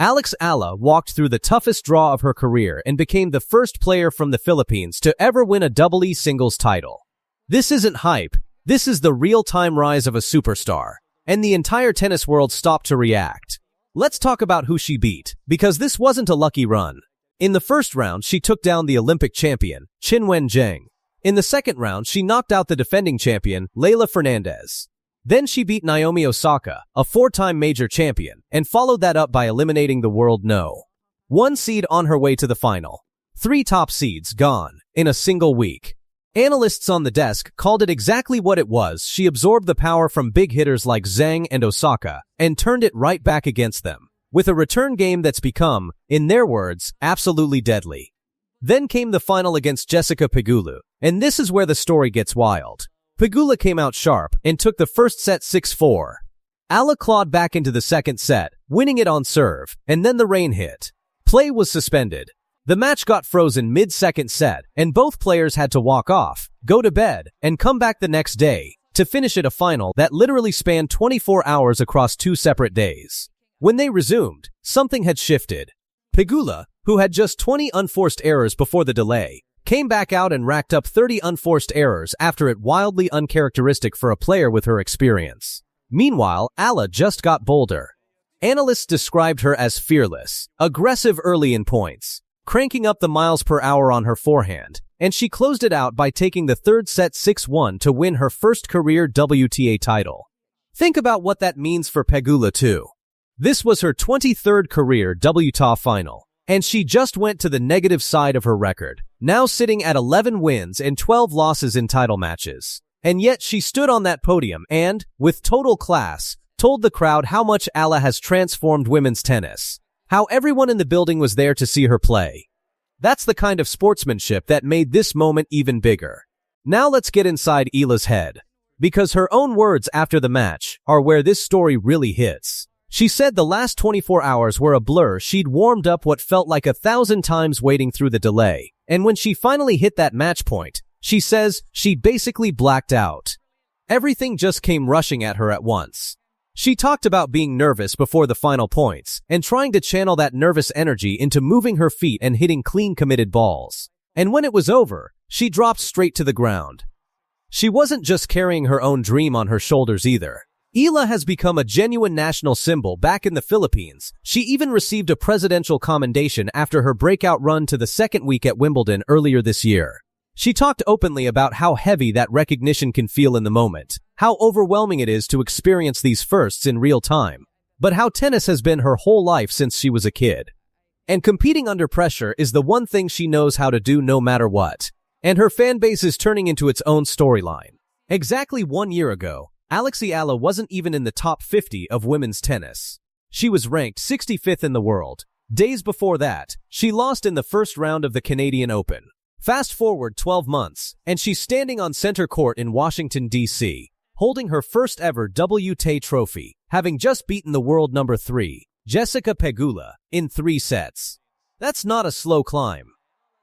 Alex Eala walked through the toughest draw of her career and became the first player from the Philippines to ever win a double E singles title. This isn't hype, this is the real-time rise of a superstar, and the entire tennis world stopped to react. Let's talk about who she beat, because this wasn't a lucky run. In the first round, she took down the Olympic champion, Qinwen Zheng. In the second round, she knocked out the defending champion, Leylah Fernandez. Then she beat Naomi Osaka, a four-time major champion, and followed that up by eliminating the world No. 1 seed on her way to the final. 3 top seeds gone in a single week. Analysts on the desk called it exactly what it was. She absorbed the power from big hitters like Zheng and Osaka and turned it right back against them, with a return game that's become, in their words, absolutely deadly. Then came the final against Jessica Pegula, and this is where the story gets wild. Pegula came out sharp and took the first set 6-4. Eala clawed back into the second set, winning it on serve, and then the rain hit. Play was suspended. The match got frozen mid-second set, and both players had to walk off, go to bed, and come back the next day to finish at a final that literally spanned 24 hours across 2 separate days. When they resumed, something had shifted. Pegula, who had just 20 unforced errors before the delay, came back out and racked up 30 unforced errors after it, wildly uncharacteristic for a player with her experience. Meanwhile, Eala just got bolder. Analysts described her as fearless, aggressive early in points, cranking up the miles per hour on her forehand, and she closed it out by taking the third set 6-1 to win her first career WTA title. Think about what that means for Pegula too. This was her 23rd career WTA final, and she just went to the negative side of her record, now sitting at 11 wins and 12 losses in title matches. And yet she stood on that podium and, with total class, told the crowd how much Eala has transformed women's tennis, how everyone in the building was there to see her play. That's the kind of sportsmanship that made this moment even bigger. Now let's get inside Eala's head, because her own words after the match are where this story really hits. She said the last 24 hours were a blur. She'd warmed up what felt like 1,000 times waiting through the delay, and when she finally hit that match point, she says she basically blacked out. Everything just came rushing at her at once. She talked about being nervous before the final points and trying to channel that nervous energy into moving her feet and hitting clean, committed balls. And when it was over, she dropped straight to the ground. She wasn't just carrying her own dream on her shoulders either. Eala has become a genuine national symbol back in the Philippines. She even received a presidential commendation after her breakout run to the second week at Wimbledon earlier this year. She talked openly about how heavy that recognition can feel in the moment, how overwhelming it is to experience these firsts in real time, but how tennis has been her whole life since she was a kid. And competing under pressure is the one thing she knows how to do no matter what. And her fan base is turning into its own storyline. Exactly 1 year ago, Alex Eala wasn't even in the top 50 of women's tennis. She was ranked 65th in the world. Days before that, she lost in the first round of the Canadian Open. Fast forward 12 months, and she's standing on center court in Washington, D.C., holding her first ever WTA trophy, having just beaten the world number 3, Jessica Pegula, in 3 sets. That's not a slow climb.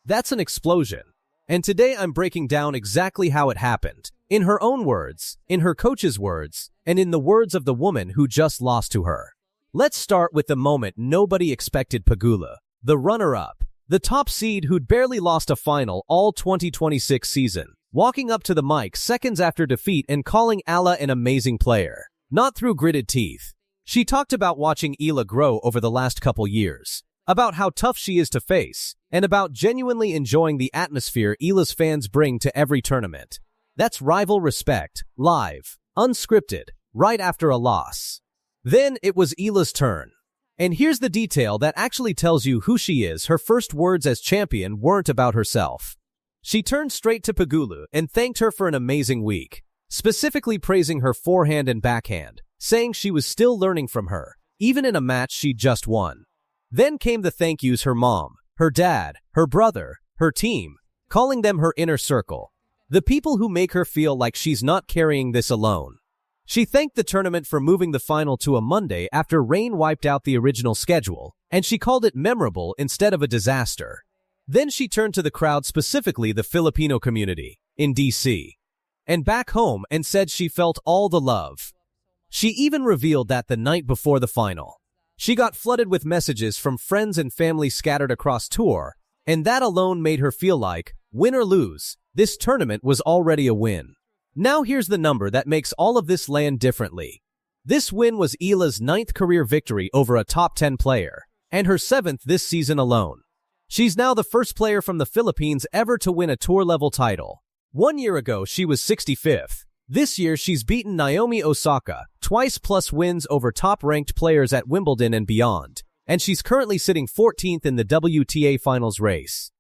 That's an explosion. And today I'm breaking down exactly how it happened, in her own words, in her coach's words, and in the words of the woman who just lost to her. Let's start with the moment nobody expected. Pegula, the runner-up, the top seed who'd barely lost a final all 2026 season, walking up to the mic seconds after defeat and calling Eala an amazing player, not through gritted teeth. She talked about watching Eala grow over the last couple years, about how tough she is to face, and about genuinely enjoying the atmosphere Eala's fans bring to every tournament. That's rival respect, live, unscripted, right after a loss. Then it was Eala's turn. And here's the detail that actually tells you who she is. Her first words as champion weren't about herself. She turned straight to Pegula and thanked her for an amazing week, specifically praising her forehand and backhand, saying she was still learning from her, even in a match she just won. Then came the thank yous: her mom, her dad, her brother, her team, calling them her inner circle, the people who make her feel like she's not carrying this alone. She thanked the tournament for moving the final to a Monday after rain wiped out the original schedule, and she called it memorable instead of a disaster. Then she turned to the crowd, specifically the Filipino community, in D.C. and back home, and said she felt all the love. She even revealed that the night before the final, She got flooded with messages from friends and family scattered across tour, and that alone made her feel like, win or lose, this tournament was already a win. Now here's the number that makes all of this land differently. This win was Eala's 9th career victory over a top 10 player, and her 7th this season alone. She's now the first player from the Philippines ever to win a tour-level title. 1 year ago, she was 65th. This year, she's beaten Naomi Osaka twice plus wins over top-ranked players at Wimbledon and beyond, and she's currently sitting 14th in the WTA finals race.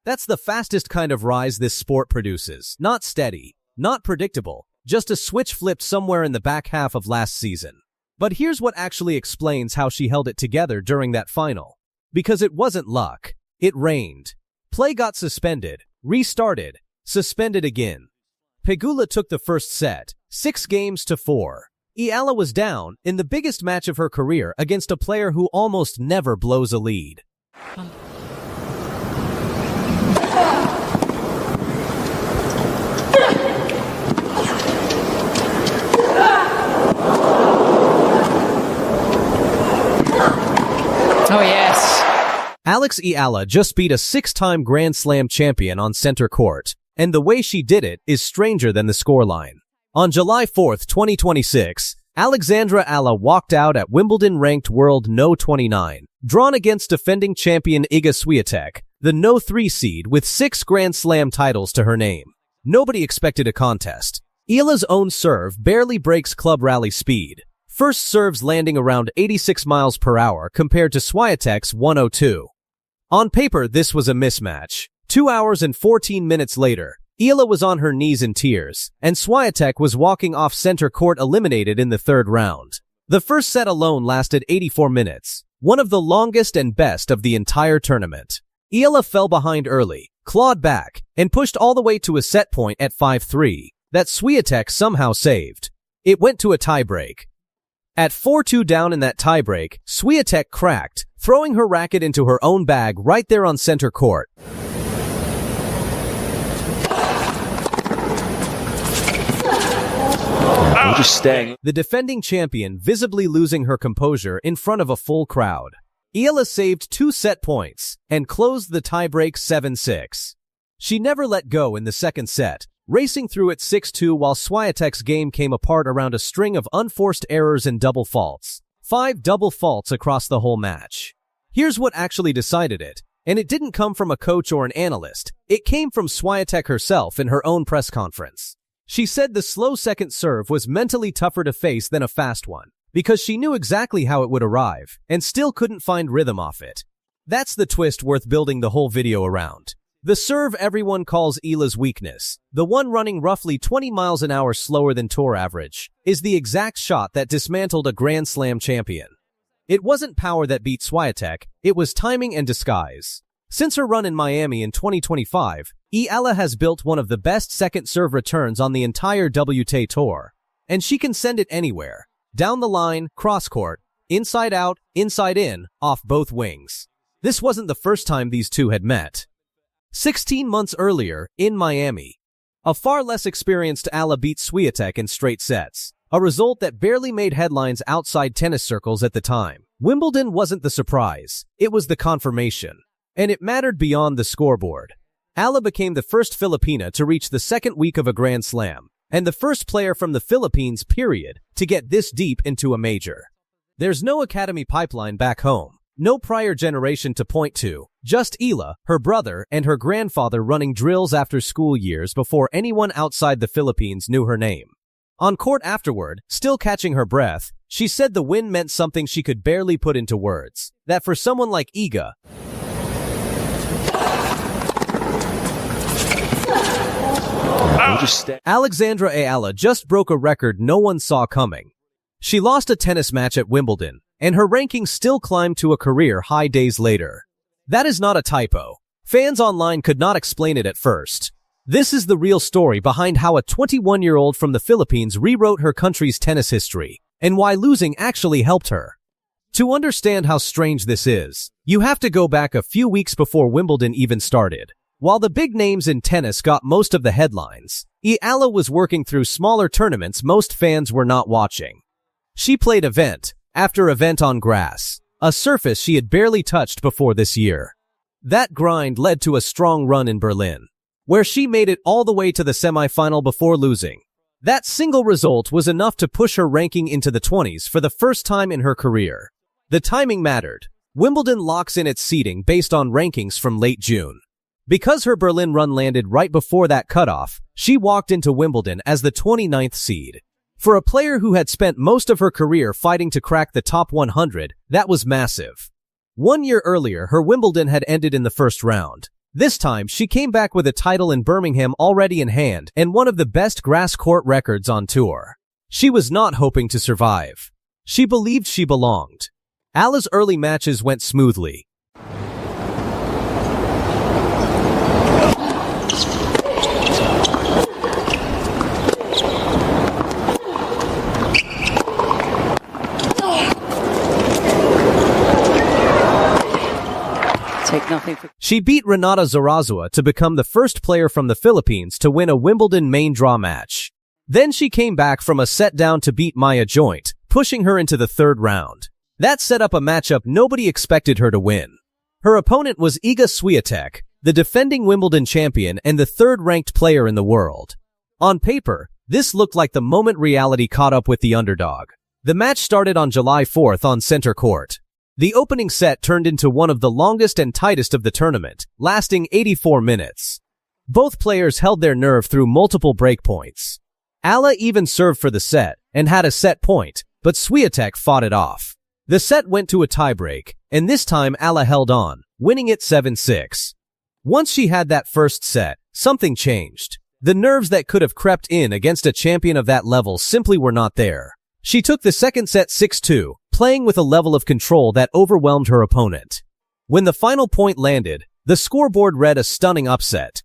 That's the fastest kind of rise this sport produces. Not steady, not predictable, just a switch flipped somewhere in the back half of last season. But here's what actually explains how she held it together during that final. Because it wasn't luck. It rained. Play got suspended, restarted, suspended again. Pegula took the first set, 6-4. Eala was down in the biggest match of her career against a player who almost never blows a lead. Oh, yes. Alex Eala just beat a 6-time Grand Slam champion on center court, and the way she did it is stranger than the scoreline. On July 4, 2026, Alexandra Eala walked out at Wimbledon ranked world No. 29, drawn against defending champion Iga Swiatek, the No. 3 seed with 6 Grand Slam titles to her name. Nobody expected a contest. Eala's own serve barely breaks club rally speed. First serves landing around 86 miles per hour compared to Swiatek's 102. On paper, this was a mismatch. 2 hours and 14 minutes later, Eala was on her knees in tears, and Swiatek was walking off center court eliminated in the third round. The first set alone lasted 84 minutes, one of the longest and best of the entire tournament. Eala fell behind early, clawed back, and pushed all the way to a set point at 5-3 that Swiatek somehow saved. It went to a tiebreak. At 4-2 down in that tiebreak, Swiatek cracked, throwing her racket into her own bag right there on center court. The defending champion visibly losing her composure in front of a full crowd. Eala saved 2 set points and closed the tiebreak 7-6. She never let go in the second set, racing through it 6-2 while Swiatek's game came apart around a string of unforced errors and double faults. 5 double faults across the whole match. Here's what actually decided it, and it didn't come from a coach or an analyst. It came from Swiatek herself in her own press conference. She said the slow second serve was mentally tougher to face than a fast one, because she knew exactly how it would arrive, and still couldn't find rhythm off it. That's the twist worth building the whole video around. The serve everyone calls Eala's weakness, the one running roughly 20 miles an hour slower than tour average, is the exact shot that dismantled a Grand Slam champion. It wasn't power that beat Swiatek, it was timing and disguise. Since her run in Miami in 2025, Eala has built one of the best second serve returns on the entire WTA Tour. And she can send it anywhere. Down the line, cross-court, inside out, inside in, off both wings. This wasn't the first time these two had met. 16 months earlier, in Miami, a far less experienced Eala beat Swiatek in straight sets, a result that barely made headlines outside tennis circles at the time. Wimbledon wasn't the surprise, it was the confirmation. And it mattered beyond the scoreboard. Eala became the first Filipina to reach the second week of a Grand Slam, and the first player from the Philippines, period, to get this deep into a major. There's no academy pipeline back home, no prior generation to point to, just Eala, her brother, and her grandfather running drills after school years before anyone outside the Philippines knew her name. On court afterward, still catching her breath, she said the win meant something she could barely put into words, that for someone like Iga, Alexandra Eala just broke a record no one saw coming. She lost a tennis match at Wimbledon, and her ranking still climbed to a career high days later. That is not a typo. Fans online could not explain it at first. This is the real story behind how a 21-year-old from the Philippines rewrote her country's tennis history, and why losing actually helped her. To understand how strange this is, you have to go back a few weeks before Wimbledon even started. While the big names in tennis got most of the headlines, Eala was working through smaller tournaments most fans were not watching. She played event after event on grass, a surface she had barely touched before this year. That grind led to a strong run in Berlin, where she made it all the way to the semifinal before losing. That single result was enough to push her ranking into the 20s for the first time in her career. The timing mattered. Wimbledon locks in its seeding based on rankings from late June. Because her Berlin run landed right before that cutoff, she walked into Wimbledon as the 29th seed. For a player who had spent most of her career fighting to crack the top 100, that was massive. 1 year earlier, her Wimbledon had ended in the first round. This time, she came back with a title in Birmingham already in hand and one of the best grass court records on tour. She was not hoping to survive. She believed she belonged. Eala's early matches went smoothly. She beat Renata Zarazua to become the first player from the Philippines to win a Wimbledon main draw match. Then she came back from a set down to beat Maya Joint, pushing her into the third round. That set up a matchup nobody expected her to win. Her opponent was Iga Swiatek, the defending Wimbledon champion and the third-ranked player in the world. On paper, this looked like the moment reality caught up with the underdog. The match started on July 4th on center court. The opening set turned into one of the longest and tightest of the tournament, lasting 84 minutes. Both players held their nerve through multiple breakpoints. Eala even served for the set and had a set point, but Swiatek fought it off. The set went to a tiebreak, and this time Eala held on, winning it 7-6. Once she had that first set, something changed. The nerves that could have crept in against a champion of that level simply were not there. She took the second set 6-2, playing with a level of control that overwhelmed her opponent. When the final point landed, the scoreboard read a stunning upset,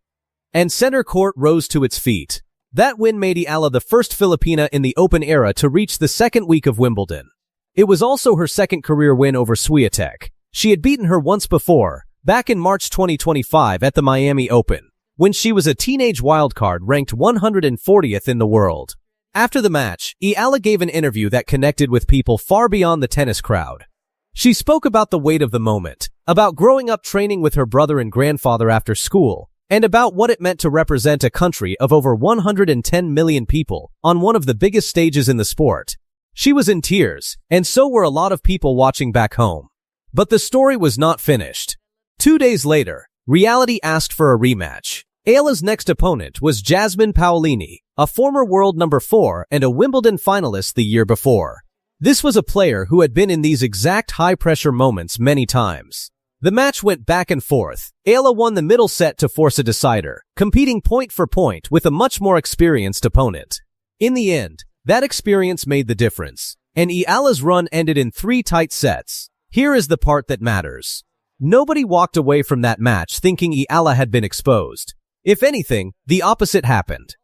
and center court rose to its feet. That win made Eala the first Filipina in the Open era to reach the second week of Wimbledon. It was also her second career win over Swiatek. She had beaten her once before, back in March 2025 at the Miami Open, when she was a teenage wildcard ranked 140th in the world. After the match, Eala gave an interview that connected with people far beyond the tennis crowd. She spoke about the weight of the moment, about growing up training with her brother and grandfather after school, and about what it meant to represent a country of over 110 million people on one of the biggest stages in the sport. She was in tears, and so were a lot of people watching back home. But the story was not finished. 2 days later, reality asked for a rematch. Eala's next opponent was Jasmine Paolini, a former world number 4 and a Wimbledon finalist the year before. This was a player who had been in these exact high-pressure moments many times. The match went back and forth. Eala won the middle set to force a decider, competing point for point with a much more experienced opponent. In the end, that experience made the difference, and Eala's run ended in 3 tight sets. Here is the part that matters. Nobody walked away from that match thinking Eala had been exposed. If anything, the opposite happened.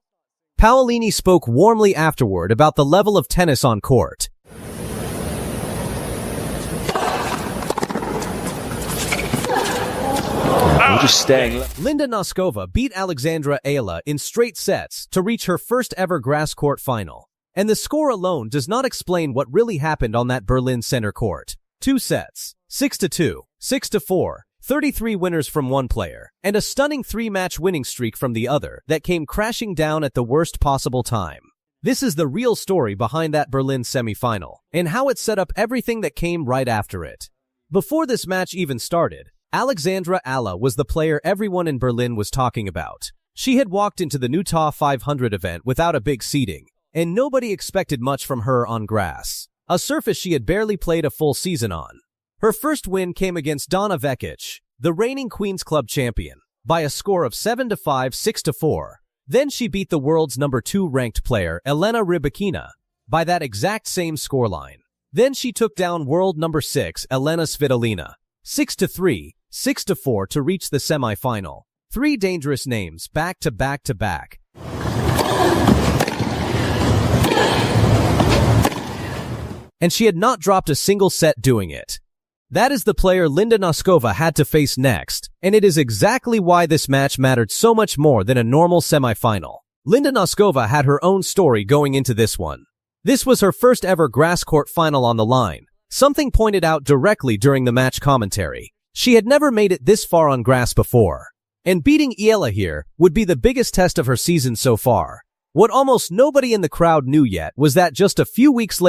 Paolini spoke warmly afterward about the level of tennis on court. Linda Noskova beat Alexandra Eala in straight sets to reach her first ever grass court final. And the score alone does not explain what really happened on that Berlin center court. 2 sets, 6-2, 6-4, 33 winners from one player, and a stunning 3-match winning streak from the other that came crashing down at the worst possible time. This is the real story behind that Berlin semifinal, and how it set up everything that came right after it. Before this match even started, Alexandra Eala was the player everyone in Berlin was talking about. She had walked into the Utah 500 event without a big seeding, and nobody expected much from her on grass, a surface she had barely played a full season on. Her first win came against Donna Vekic, the reigning Queen's Club champion, by a score of 7-5, 6-4. Then she beat the world's number 2 ranked player, Elena Rybakina, by that exact same scoreline. Then she took down world number 6, Elena Svitolina, 6-3, 6-4 to reach the semifinal. 3 dangerous names back to back to back. And she had not dropped a single set doing it. That is the player Linda Noskova had to face next, and it is exactly why this match mattered so much more than a normal semifinal. Linda Noskova had her own story going into this one. This was her first ever grass court final on the line, Something pointed out directly during the match commentary. She had never made it this far on grass before. And beating Eala here would be the biggest test of her season so far. What almost nobody in the crowd knew yet was that just a few weeks later,